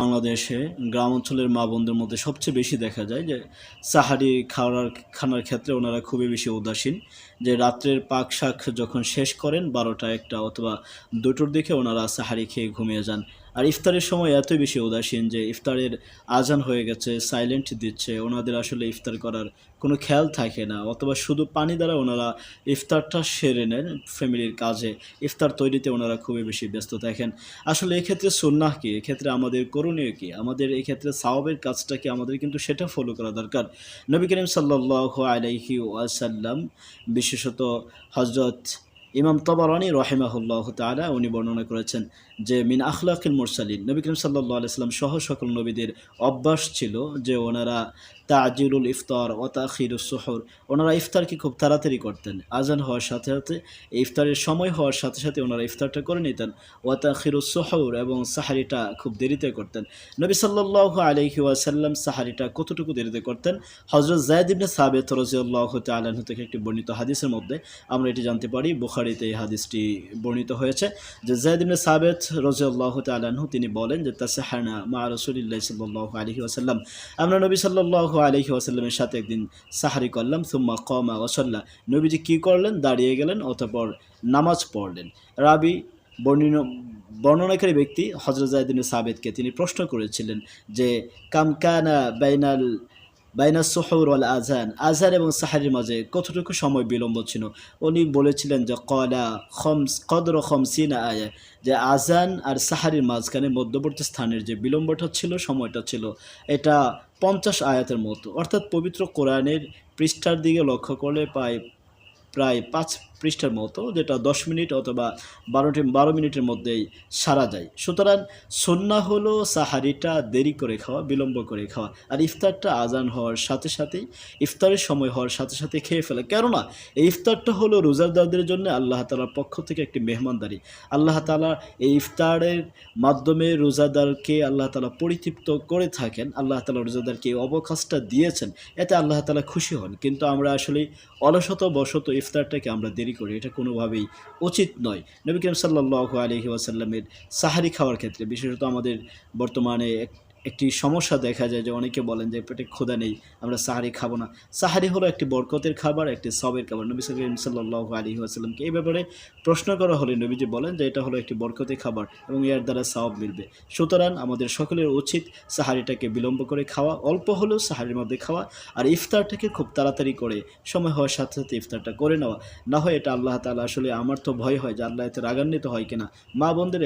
বাংলাদেশে গ্রাম অঞ্চলের মা বোনদের মধ্যে সবচেয়ে বেশি দেখা যায় যে সাহারি খানার ক্ষেত্রে ওনারা খুবই বেশি উদাসীন। যে রাত্রের পাক শাক যখন শেষ করেন ১২টা ১টা অথবা ২টোর দিকে ওনারা সাহারি খেয়ে ঘুমিয়ে যান। আর ইফতারের সময় এতই বেশি উদাসীন যে ইফতারের আজান হয়ে গেছে, সাইলেন্ট দিচ্ছে, ওনাদের আসলে ইফতার করার কোনো খেয়াল থাকে না, অথবা শুধু পানি দ্বারা ওনারা ইফতারটা সেরে নেন। ফ্যামিলির কাজে ইফতার তৈরিতে ওনারা খুবই বেশি ব্যস্ত থাকেন। আসলে এক্ষেত্রে সুন্নাহ কি? এক্ষেত্রে আমাদের করণীয় কি? আমাদের এক্ষেত্রে সাওয়াবের কাজটা কি? আমাদের কিন্তু সেটা ফলো করা দরকার। নবী করিম সাল্লাল্লাহু আলাইহি ওয়াসাল্লাম, বিশেষত হযরত ইমাম তাবারানী রাহিমাহুল্লাহু তাআলা উনি বর্ণনা করেছেন যে মিন আখলাকিল মুরসালিন, নবী করিম সাল্লাল্লাহু আলাইহি ওয়াসাল্লাম সহ সকল নবীদের অভ্যাস ছিল যে ওনারা তাজিলুল ইফতার ওয়া তাখিরুস সুহুর, ওনারা ইফতারকে খুব তাড়াতাড়ি করতেন। আজান হওয়ার সাথে সাথে, ইফতারের সময় হওয়ার সাথে সাথে ওনারা ইফতারটা করে নিতেন। ওয়া তাখিরুস সুহুর, এবং সাহারিটা খুব দেরিতে করতেন। নবী সাল্লাল্লাহু আলাইহি ওয়াসাল্লাম সাহারিটা কতটুকু দেরিতে করতেন? হযরত যায়েদ ইবনে সাবিত রাদিয়াল্লাহু তাআলা আনহু থেকে একটি বর্ণিত হাদিসের মধ্যে আমরা এটি জানতে পারি। বুখারীতে এই হাদিসটি বর্ণিত হয়েছে যে যায়েদ ইবনে সাবিত রাদিয়াল্লাহু তাআলা আনহু তিনি বলেন যে তাসাহারনা মা রাসূলিল্লাহি সাল্লাল্লাহু আলাইহি ওয়াসাল্লাম, আমরা নবী সাল্লাল্লাহু আলাইহি ওয়াসাল্লামের সাথে একদিন সাহারি করলাম। সুম্মা কামা ওয়া সাল্লা, নবীজি কি করলেন? দাঁড়িয়ে গেলেন, অতঃপর নামাজ পড়লেন। রাবি বর্ণনাকারী ব্যক্তি হযরত যায়েদ ইবনে সাবিতকে তিনি প্রশ্ন করেছিলেন যে কাম কানা বাইনাস সুহুর ওয়াল আযান, আযান এবং সাহারির মাঝে কতটুকু সময় বিলম্ব ছিল? উনি বলেছিলেন যে ক্বালা কদরু 50 আয়া, যে আযান আর সাহারির মাঝখানে মধ্যবর্তী স্থানের যে বিলম্বটা ছিল, সময়টা ছিল, এটা 50 আয়াতের মতো। অর্থাৎ পবিত্র কোরআনের পৃষ্ঠার দিকে লক্ষ্য করলে প্রায় 5 পৃষ্ঠার মতো, যেটা 10 মিনিট অথবা 12 মিনিটের মধ্যেই সারা যায়। সুতরাং সুন্নাহ হলো সাহারিটা দেরি করে খাওয়া, বিলম্ব করে খাওয়া, আর ইফতারটা আজান হওয়ার সাথে সাথেই, ইফতারের সময় হওয়ার সাথে সাথে খেয়ে ফেলা। কেননা এই ইফতারটা হলো রোজাদারদের জন্য আল্লাহ তাআলার পক্ষ থেকে একটি মেহমানদারি। আল্লাহ তাআলা এই ইফতারের মাধ্যমে রোজাদারকে আল্লাহ তাআলা পরিতৃপ্ত করে থাকেন। আল্লাহ তাআলা রোজাদারকে এই অবকাশটা দিয়েছেন, এতে আল্লাহ তাআলা খুশি হন। কিন্তু আমরা আসলে অলসতাবশত ইফতারটাকে আমরা দেরি করি, এটা কোনোভাবেই উচিত নয়। নবী করিম সাল্লাল্লাহু আলাইহি ওয়াসাল্লামের সাহারি খাওয়ার ক্ষেত্রে, বিশেষত আমাদের বর্তমানে একটি সমস্যা দেখা যায় যে অনেকে বলেন যে পেটে ক্ষুধা নেই, আমরা সাহারি খাবো না। সাহারি হলো একটি বরকতের খাবার, একটি সওয়াবের খাবার। নবী করিম সাল্লাল্লাহু আলাইহি ওয়াসাল্লামকে এই ব্যাপারে প্রশ্ন করা হলে নবীজি বলেন যে এটা হলো একটি বরকতের খাবার এবং এর দ্বারা সওয়াব মিলবে। সুতরাং আমাদের সকলের উচিত সাহারিটাকে বিলম্ব করে খাওয়া, অল্প হলেও সাহারির মধ্যে খাওয়া, আর ইফতারটাকে খুব তাড়াতাড়ি করে সময় হওয়ার সাথে সাথে ইফতারটা করে নেওয়া। না হয় এটা আল্লাহ তাআলা, আসলে আমার তো ভয় হয় যে আল্লাহ এতে রাগান্বিত হয় কিনা। মা বোনদের